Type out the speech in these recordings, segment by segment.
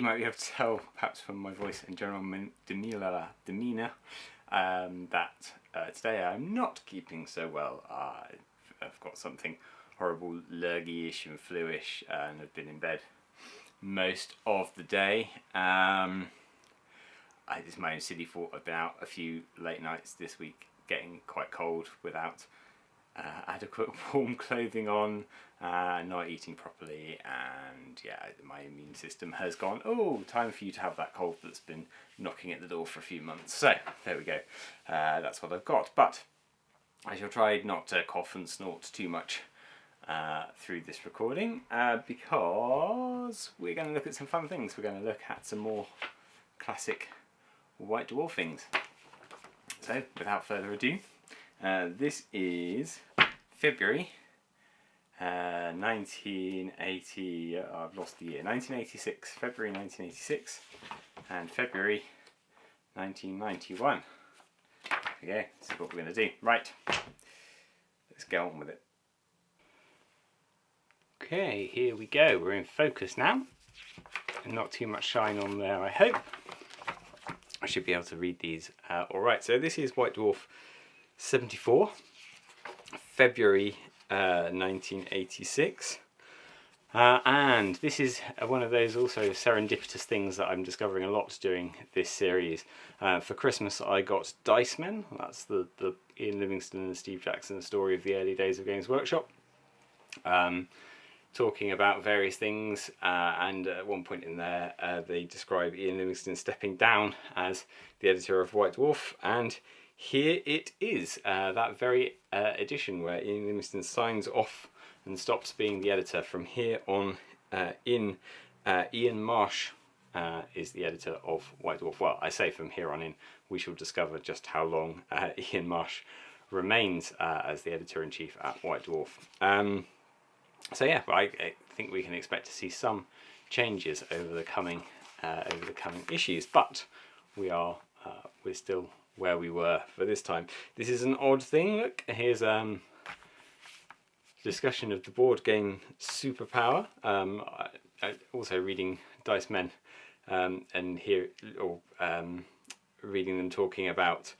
might be able to tell, perhaps from my voice and general demeanour, that today I'm not keeping so well. I've got something horrible, lurgy-ish and flu-ish, and I've been in bed most of the day. It's my own silly fault. I've been out a few late nights this week, getting quite cold without adequate warm clothing on, not eating properly, and yeah, my immune system has gone, oh, time for you to have that cold that's been knocking at the door for a few months. So there we go, that's what I've got. But I shall try not to cough and snort too much through this recording, because we're going to look at some fun things. We're going to look at some more classic White Dwarf things. So without further ado, this is February 1980, I've lost the year, 1986, February 1986, and February 1991. Okay, this is what we're going to do. Right, let's get on with it. Okay, here we go, we're in focus now, and not too much shine on there, I hope. I should be able to read these alright. So this is White Dwarf 74, February 1986, and this is one of those also serendipitous things that I'm discovering a lot doing this series. For Christmas I got Dice Men. That's the Ian Livingstone and Steve Jackson story of the early days of Games Workshop, talking about various things, and at one point in there they describe Ian Livingstone stepping down as the editor of White Dwarf, and here it is, that very edition where Ian Livingstone signs off and stops being the editor. From here on in, Ian Marsh is the editor of White Dwarf. Well, I say from here on in, we shall discover just how long Ian Marsh remains as the editor-in-chief at White Dwarf. So yeah, I think we can expect to see some changes over the coming issues, but we're still where we were for this time. This is an odd thing. Look, here's discussion of the board game Superpower. I also reading Dice Men, and here, reading them talking about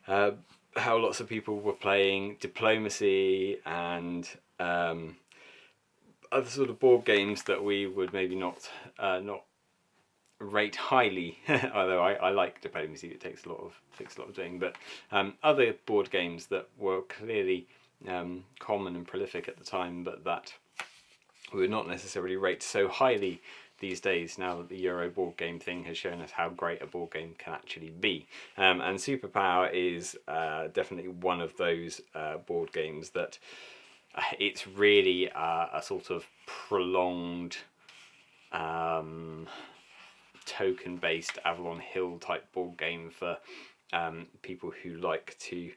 how lots of people were playing Diplomacy and other sort of board games that we would maybe not rate highly, although I like Diplomacy. It takes a lot of doing, but other board games that were clearly common and prolific at the time, but that we would not necessarily rate so highly these days, now that the Euro board game thing has shown us how great a board game can actually be. And Superpower is definitely one of those board games that it's really a sort of prolonged token-based Avalon Hill type board game for people who like to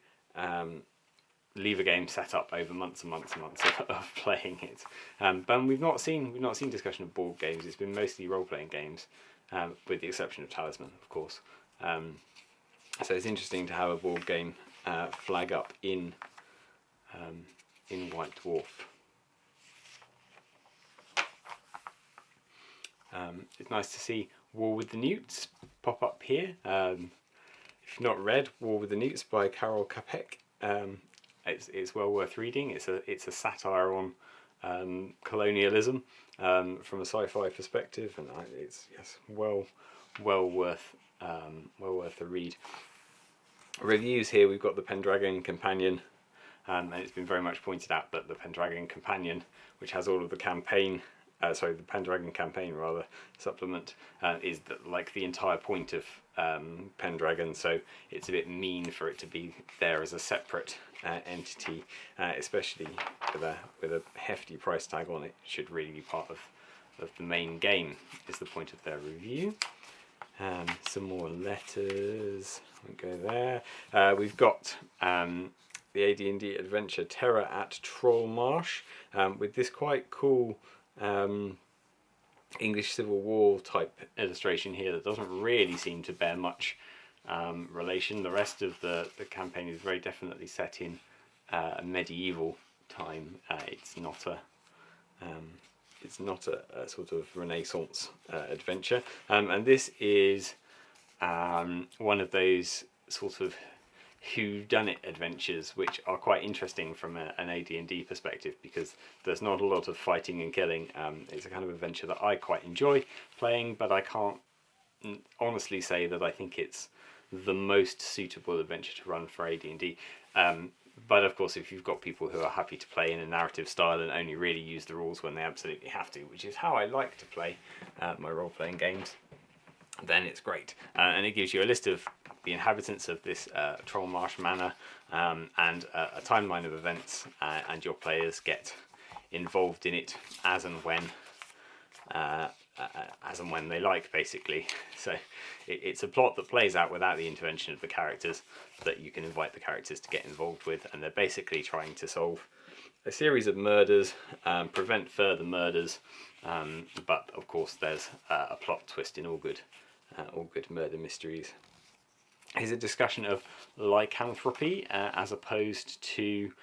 leave a game set up over months and months and months of playing it. But we've not seen discussion of board games. It's been mostly role-playing games, with the exception of Talisman, of course. So it's interesting to have a board game flag up in White Dwarf. It's nice to see War with the Newts pop up here. If you've not read War with the Newts by Karol Čapek, it's well worth reading. It's a satire on colonialism from a sci-fi perspective, and it's well worth a read. Reviews here, we've got the Pendragon Companion, and it's been very much pointed out that the Pendragon Companion, which has all of the campaign, the Pendragon Campaign rather, supplement, is like the entire point of Pendragon, so it's a bit mean for it to be there as a separate entity, especially with a hefty price tag on it. Should really be part of the main game, is the point of their review. Some more letters, we'll go there. We've got the AD&D adventure Terror at Trollmarsh, with this quite cool English Civil War type illustration here that doesn't really seem to bear much relation. The rest of the campaign is very definitely set in a medieval time. It's not it's not a sort of Renaissance adventure, and this is one of those sort of whodunit adventures, which are quite interesting from an AD&D perspective, because there's not a lot of fighting and killing. It's a kind of adventure that I quite enjoy playing, but I can't honestly say that I think it's the most suitable adventure to run for AD&D. But of course, if you've got people who are happy to play in a narrative style and only really use the rules when they absolutely have to, which is how I like to play my role-playing games, then it's great. And it gives you a list of the inhabitants of this Troll Marsh Manor, and a timeline of events, and your players get involved in it as and when they like, basically. So it's a plot that plays out without the intervention of the characters, that you can invite the characters to get involved with, and they're basically trying to solve a series of murders, prevent further murders, but of course there's a plot twist in all good murder mysteries. Here's a discussion of lycanthropy as opposed to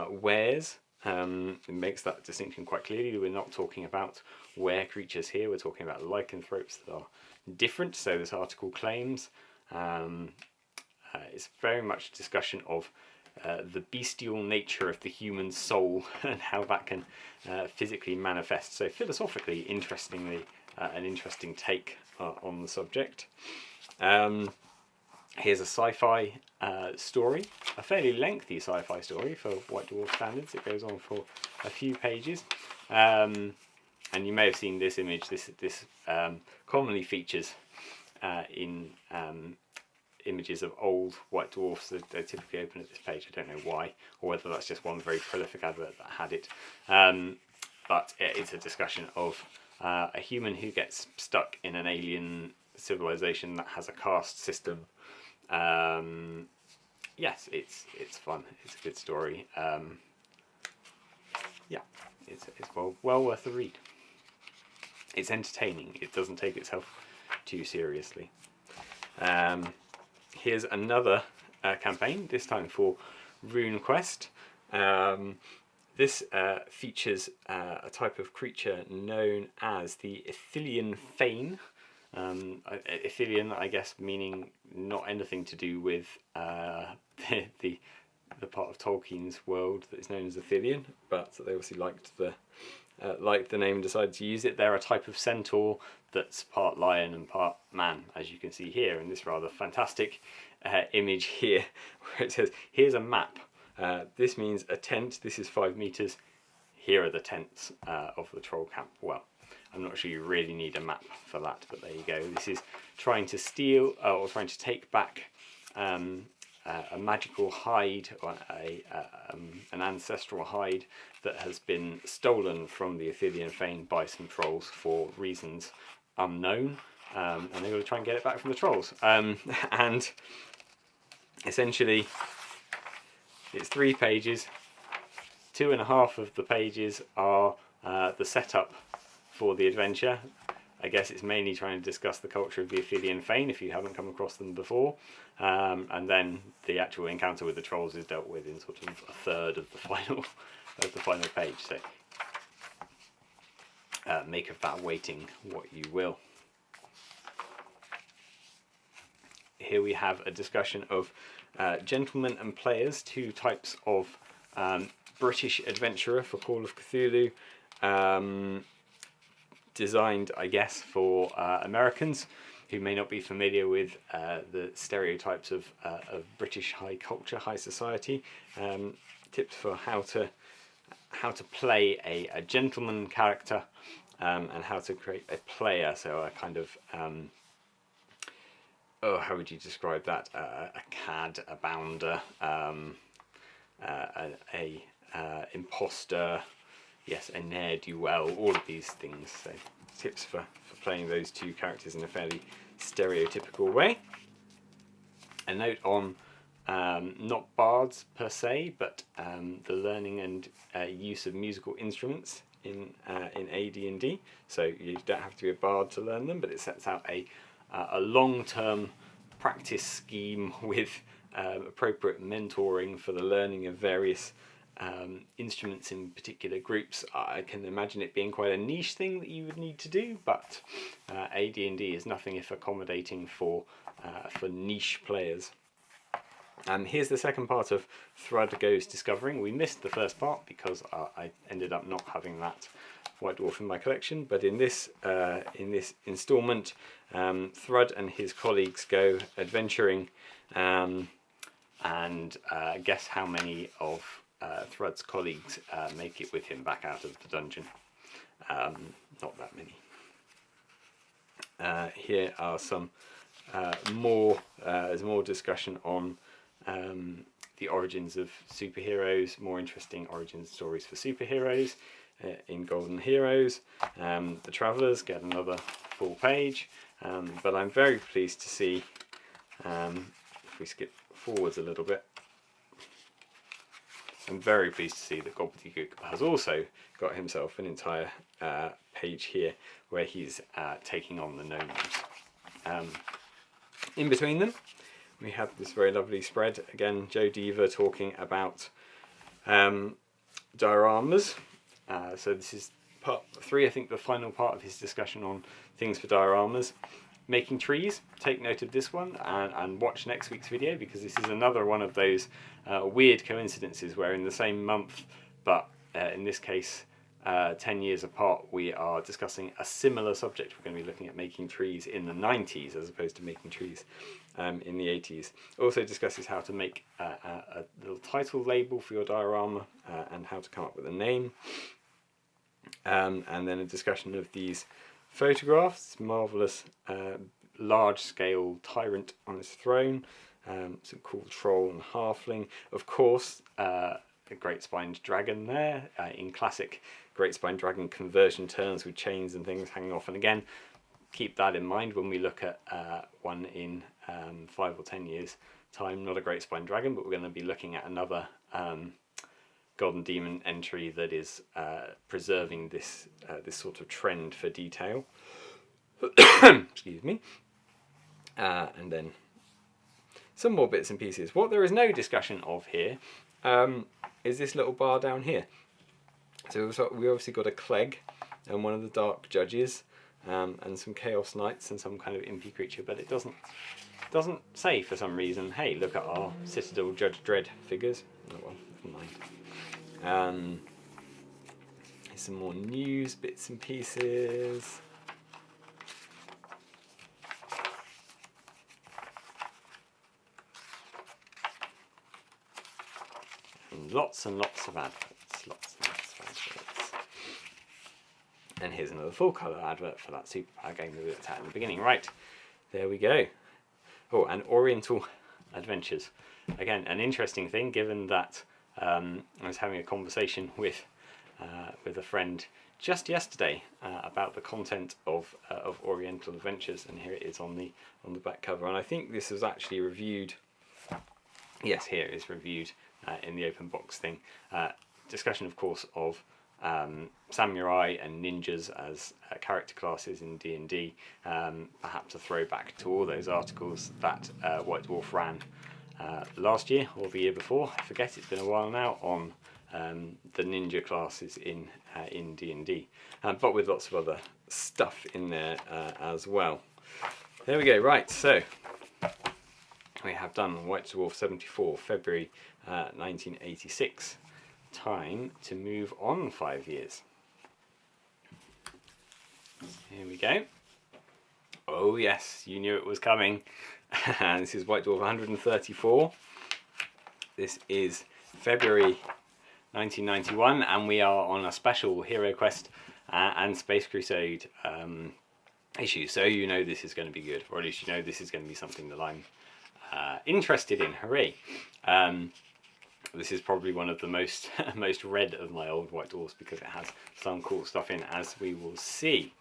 wares. It makes that distinction quite clearly. We're not talking about were creatures here, we're talking about lycanthropes that are different, so this article claims. It's very much a discussion of the bestial nature of the human soul and how that can physically manifest. So philosophically, interestingly, an interesting take on the subject. Here's a sci-fi story, a fairly lengthy sci-fi story for White Dwarf standards. It goes on for a few pages, and you may have seen this image. This commonly features in images of old White Dwarfs. They typically open at this page. I don't know why, or whether that's just one very prolific advert that had it. But it's a discussion of a human who gets stuck in an alien civilization that has a caste system. Yes, it's fun. It's a good story. Yeah, it's well worth a read. It's entertaining. It doesn't take itself too seriously. Here's another campaign, this time for Heroquest. This features a type of creature known as the Ithilien Fane. Ithilien, I guess, meaning not anything to do with the part of Tolkien's world that is known as Ithilien, but they obviously liked the name and decided to use it. They're a type of centaur that's part lion and part man, as you can see here in this rather fantastic image here, where it says, here's a map. This means a tent. This is 5 meters. Here are the tents of the troll camp. Well, I'm not sure you really need a map for that, but there you go. This is trying to steal or trying to take back a magical hide, or an ancestral hide that has been stolen from the Ithilien Fane by some trolls for reasons unknown, and they're going to try and get it back from the trolls. And essentially, it's 3 pages. 2.5 of the pages are the setup for the adventure. I guess it's mainly trying to discuss the culture of the Ithilien Fane if you haven't come across them before, and then the actual encounter with the trolls is dealt with in sort of a third of the final page. So make of that waiting what you will. Here we have a discussion of Gentlemen and Players, 2 types of British adventurer for Call of Cthulhu. Designed, I guess, for Americans who may not be familiar with the stereotypes of British high culture, high society. Tips for how to play a gentleman character, and how to create a player. So a kind of how would you describe that? A cad, a bounder, a imposter. Yes, a ne'er-do-well, all of these things. So tips for playing those 2 characters in a fairly stereotypical way. A note on not bards per se, but the learning and use of musical instruments in AD&D. So you don't have to be a bard to learn them, but it sets out a long-term practice scheme with appropriate mentoring for the learning of various instruments in particular groups, I can imagine it being quite a niche thing that you would need to do, but AD&D is nothing if accommodating for niche players. Here's the second part of Thrud Goes Discovering. We missed the first part because I ended up not having that White Dwarf in my collection, but in this instalment, Thrud and his colleagues go adventuring, and guess how many of Thrud's colleagues make it with him back out of the dungeon. Not that many. Here are some there's more discussion on the origins of superheroes, more interesting origin stories for superheroes in Golden Heroes. The Travellers get another full page, but I'm very pleased to see, if we skip forwards a little bit, I'm very pleased to see that Gobbledygook has also got himself an entire page here where he's taking on the gnomes. In between them, we have this very lovely spread. Again, Joe Deaver talking about dioramas. So this is part 3, I think, the final part of his discussion on things for dioramas. Making trees, take note of this one and watch next week's video, because this is another one of those weird coincidences where in the same month, but in this case 10 years apart, we are discussing a similar subject. We're going to be looking at making trees in the 90s as opposed to making trees in the 80s. Also discusses how to make a little title label for your diorama and how to come up with a name. And then a discussion of these photographs, marvellous large-scale tyrant on his throne, some cool troll and halfling. Of course, a great spined dragon there in classic great spine dragon conversion terms with chains and things hanging off. And again, keep that in mind when we look at one in 5 or 10 years time. Not a great spine dragon, but we're going to be looking at another Golden Demon entry that is preserving this sort of trend for detail. Excuse me. And then some more bits and pieces. What there is no discussion of here is this little bar down here. So we obviously got a Clegg and one of the Dark Judges, and some Chaos Knights and some kind of impy creature, but it doesn't say for some reason, hey, look at our Citadel Judge Dredd figures. Oh well, never mind. Here's some more news bits and pieces. And lots of adverts. And here's another full colour advert for that Superpower game that we looked at in the beginning. Right, there we go. Oh, and Oriental Adventures. Again, an interesting thing, given that I was having a conversation with a friend just yesterday about the content of Oriental Adventures, and here it is on the back cover. And I think this was actually reviewed. Yes, here it is reviewed in the open box thing. Discussion, of course, of samurai and ninjas as character classes in D&D, perhaps a throwback to all those articles that White Dwarf ran last year or the year before. I forget, it's been a while now, on the ninja classes in D&D, but with lots of other stuff in there as well. There we go. Right, so we have done White Dwarf 74, February 1986. Time to move on 5 years. Here we go. Oh yes, you knew it was coming. This is White Dwarf 134. This is February 1991, and we are on a special Heroquest and Space Crusade issue. So you know this is going to be good, or at least you know this is going to be something that I'm interested in. Hooray! This is probably one of the most read of my old White Dwarfs because it has some cool stuff in, as we will see.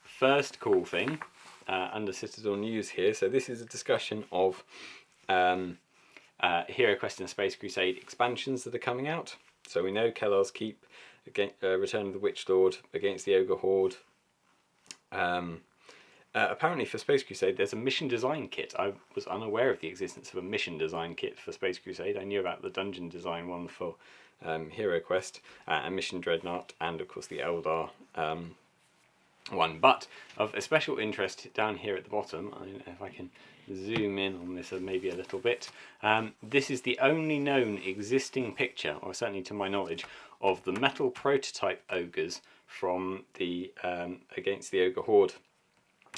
First cool thing under Citadel News here. So this is a discussion of Heroquest and Space Crusade expansions that are coming out. So we know Kellar's Keep, Return of the Witch Lord, Against the Ogre Horde. Apparently for Space Crusade there's a mission design kit. I was unaware of the existence of a mission design kit for Space Crusade. I knew about the dungeon design one for Heroquest and Mission Dreadnought, and of course the Eldar one. But of a special interest down here at the bottom, if I can zoom in on this maybe a little bit, this is the only known existing picture, or certainly to my knowledge, of the metal prototype ogres from the Against the Ogre Horde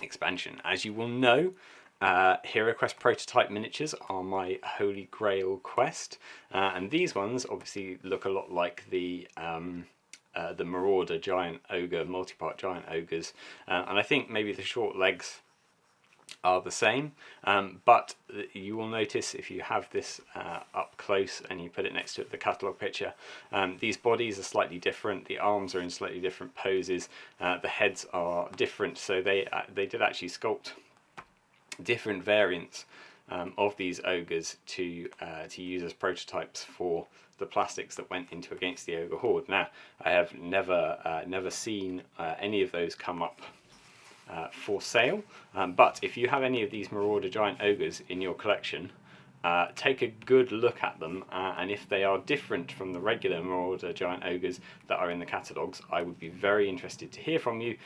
expansion. As you will know, Heroquest prototype miniatures are my holy grail quest, and these ones obviously look a lot like the Marauder giant ogre, multi-part giant ogres, and I think maybe the short legs are the same, but you will notice if you have this up close and you put it next to the catalogue picture, these bodies are slightly different, the arms are in slightly different poses, the heads are different, so they did actually sculpt different variants of these ogres to use as prototypes for the plastics that went into Against the Ogre Horde. Now, I have never seen any of those come up for sale, but if you have any of these Marauder giant ogres in your collection, take a good look at them, and if they are different from the regular Marauder giant ogres that are in the catalogues, I would be very interested to hear from you,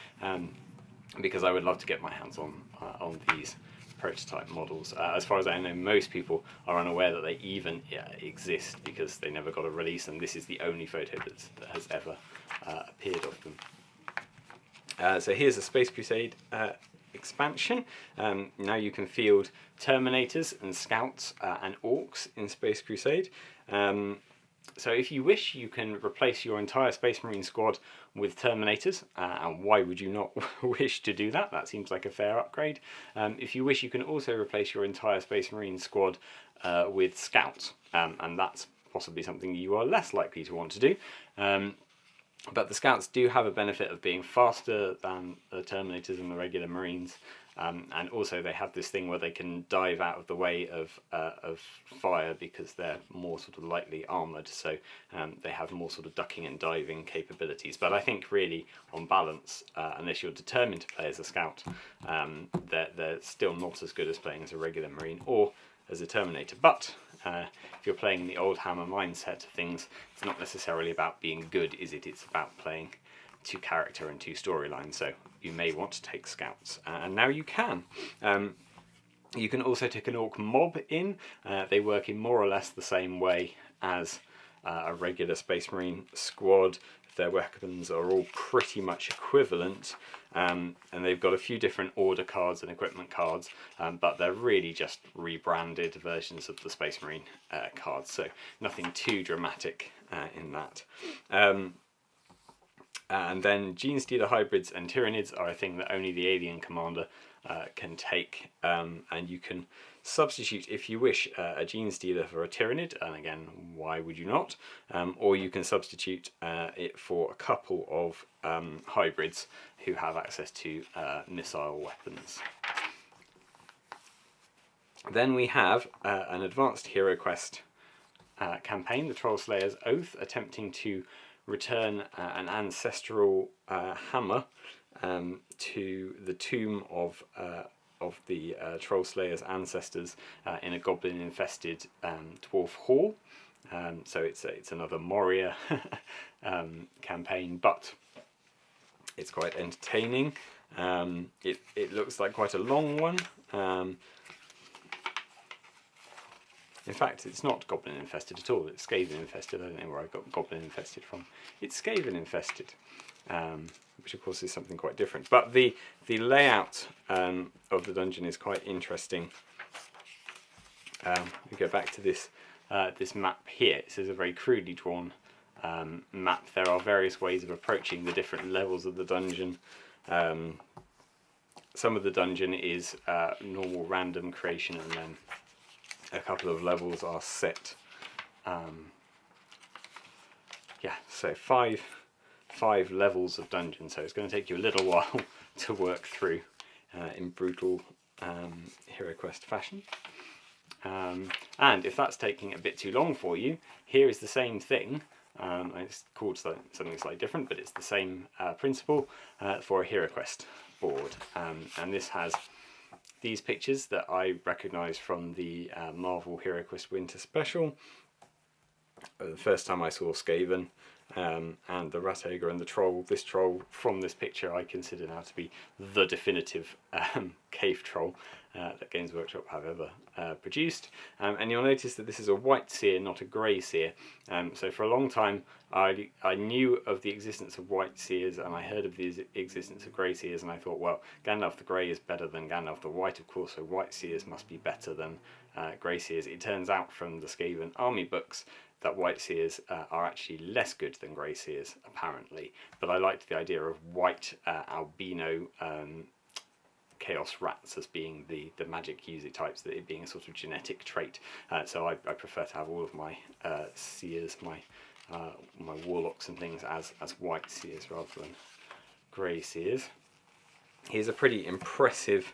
because I would love to get my hands on these prototype models. As far as I know, most people are unaware that they even exist because they never got a release, and this is the only photo that has ever appeared of them. So here's the Space Crusade expansion. Now you can field Terminators and Scouts and Orcs in Space Crusade. So if you wish, you can replace your entire Space Marine squad with Terminators, and why would you not wish to do that? That seems like a fair upgrade. If you wish, you can also replace your entire Space Marine squad with Scouts, and that's possibly something you are less likely to want to do. But the Scouts do have a benefit of being faster than the Terminators and the regular Marines, and also they have this thing where they can dive out of the way of fire because they're more sort of lightly armoured, so they have more sort of ducking and diving capabilities. But I think really, on balance, unless you're determined to play as a Scout, they're still not as good as playing as a regular Marine or as a Terminator. But if you're playing the old Hammer mindset of things, it's not necessarily about being good, is it? It's about playing to character and to storyline. So you may want to take Scouts, and now you can. You can also take an Orc mob in. They work in more or less the same way as a regular Space Marine squad. Their weapons are all pretty much equivalent, and they've got a few different order cards and equipment cards, but they're really just rebranded versions of the Space Marine cards, so nothing too dramatic in that. And then Genestealer hybrids and Tyranids are a thing that only the Alien Commander can take, and you can substitute, if you wish, a Genestealer for a Tyranid, and again, why would you not? Or you can substitute it for a couple of hybrids who have access to missile weapons. Then we have an advanced Heroquest campaign, the Trollslayer's Oath, attempting to return an ancestral hammer to the tomb of the Trollslayer's ancestors in a goblin-infested dwarf hall. So it's another Moria campaign, but it's quite entertaining. It looks like quite a long one. In fact, it's not goblin infested at all. It's Skaven infested. I don't know where I got goblin infested from. It's Skaven infested, which of course is something quite different. But the layout of the dungeon is quite interesting. We go back to this this map here. This is a very crudely drawn map. There are various ways of approaching the different levels of the dungeon. Some of the dungeon is normal random creation, and then a couple of levels are set. Yeah, so five levels of dungeon, so it's going to take you a little while to work through in brutal Heroquest fashion. And if that's taking a bit too long for you, here is the same thing, and it's called something slightly different, but it's the same principle for a Heroquest board. And this has these pictures that I recognise from the Marvel Heroquest Winter Special. The first time I saw Skaven and the Rat Ogre and the Troll. This troll from this picture I consider now to be the definitive cave troll that Games Workshop have ever produced. And you'll notice that this is a white seer, not a grey seer. So for a long time I knew of the existence of white seers, and I heard of the existence of grey seers, and I thought, well, Gandalf the Grey is better than Gandalf the White, of course, so white seers must be better than grey seers. It turns out from the Skaven army books that white seers are actually less good than grey seers, apparently. But I liked the idea of white albino chaos rats as being the magic user types, that it being a sort of genetic trait. So I prefer to have all of my seers, my warlocks and things as white seers rather than grey seers. Here's a pretty impressive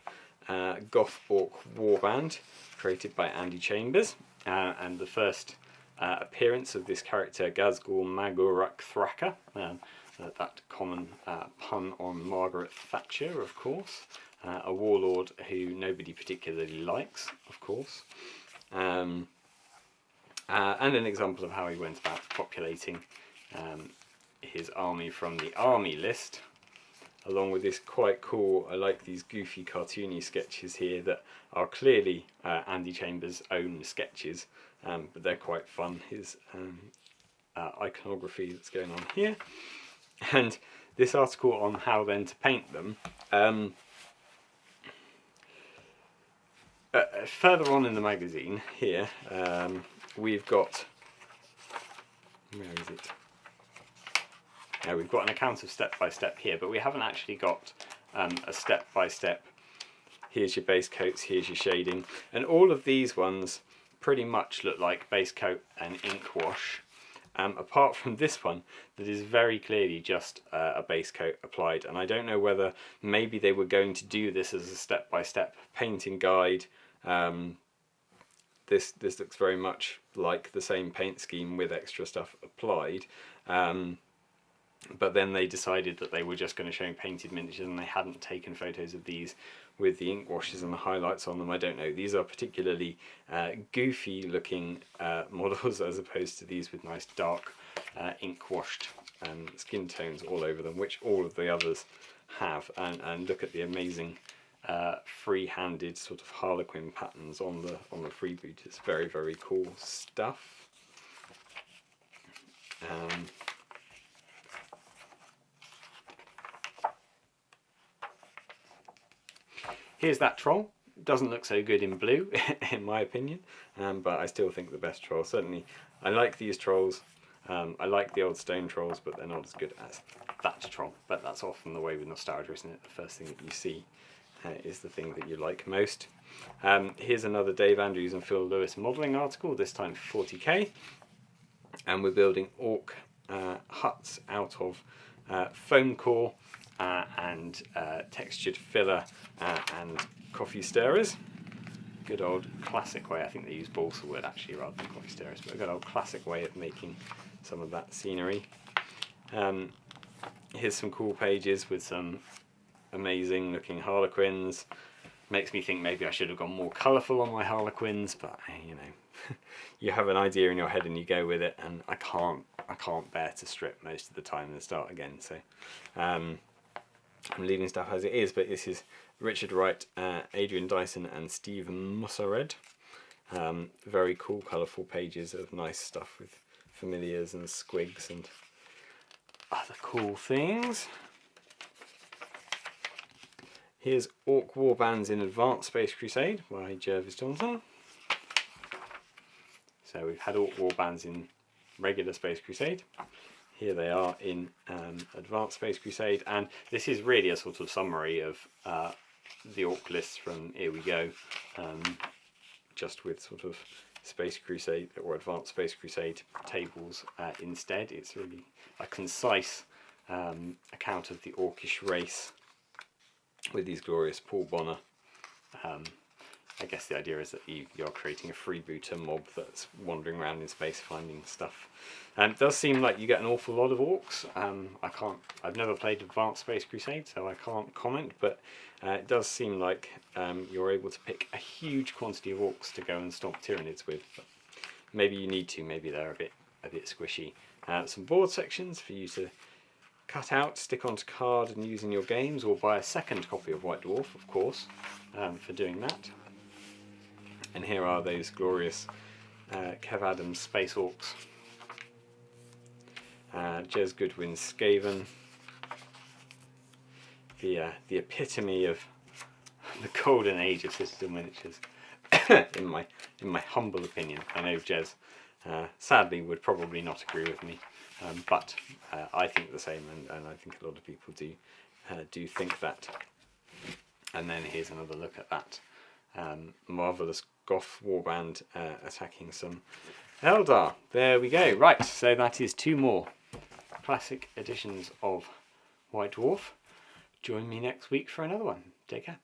goth orc warband created by Andy Chambers, and the first appearance of this character, Gazgul Magurak Thraka, that common pun on Margaret Thatcher, of course, a warlord who nobody particularly likes, of course, and an example of how he went about populating his army from the army list, along with this quite cool, I like these goofy cartoony sketches here that are clearly Andy Chambers' own sketches, but they're quite fun. His iconography that's going on here, and this article on how then to paint them. Further on in the magazine here, we've got, where is it? We've got an account of step-by-step here, but we haven't actually got a step-by-step. Here's your base coats, here's your shading, and all of these ones pretty much look like base coat and ink wash, apart from this one that is very clearly just a base coat applied. And I don't know whether maybe they were going to do this as a step-by-step painting guide. This looks very much like the same paint scheme with extra stuff applied. But then they decided that they were just going to show painted miniatures, and they hadn't taken photos of these with the ink washes and the highlights on them. I don't know. These are particularly goofy looking models, as opposed to these with nice dark ink washed skin tones all over them, which all of the others have. And look at the amazing free-handed sort of harlequin patterns on the freeboot. It's very, very cool stuff. Here's that troll. Doesn't look so good in blue, in my opinion, but I still think the best troll. Certainly, I like these trolls. I like the old stone trolls, but they're not as good as that troll. But that's often the way with nostalgia, isn't it? The first thing that you see is the thing that you like most. Here's another Dave Andrews and Phil Lewis modelling article, this time for 40k. And we're building orc huts out of foam core and textured filler and coffee stirrers. Good old classic way. I think they use balsa wood actually rather than coffee stirrers, but a good old classic way of making some of that scenery. Here's some cool pages with some amazing looking harlequins. Makes me think maybe I should have gone more colourful on my harlequins, but you know, you have an idea in your head and you go with it, and I can't bear to strip most of the time and start again. So I'm leaving stuff as it is, but this is Richard Wright, Adrian Dyson and Steve Mussered. Very cool, colourful pages of nice stuff with familiars and squigs and other cool things. Here's Orc Warbands in Advanced Space Crusade by Jervis Johnson. So we've had Orc Warbands in regular Space Crusade. Here they are in Advanced Space Crusade, and this is really a sort of summary of the Orc lists from Here We Go, just with sort of Space Crusade or Advanced Space Crusade tables instead. It's really a concise account of the Orcish race with these glorious Paul Bonner I guess the idea is that you're creating a freebooter mob that's wandering around in space finding stuff. And it does seem like you get an awful lot of orcs. I've never played Advanced Space Crusade, so I can't comment, but it does seem like you're able to pick a huge quantity of orcs to go and stomp Tyranids with. But maybe you need to, maybe they're a bit squishy. Some board sections for you to cut out, stick onto card and use in your games, or buy a second copy of White Dwarf, of course, for doing that. And here are those glorious Kev Adams Space Orcs. Jez Goodwin's Skaven. The epitome of the golden age of Citadel miniatures, in my humble opinion. I know Jez sadly would probably not agree with me, but I think the same, and I think a lot of people do think that. And then here's another look at that marvellous Goth warband attacking some Eldar. There we go. Right, so that is 2 more classic editions of White Dwarf. Join me next week for another one. Take care.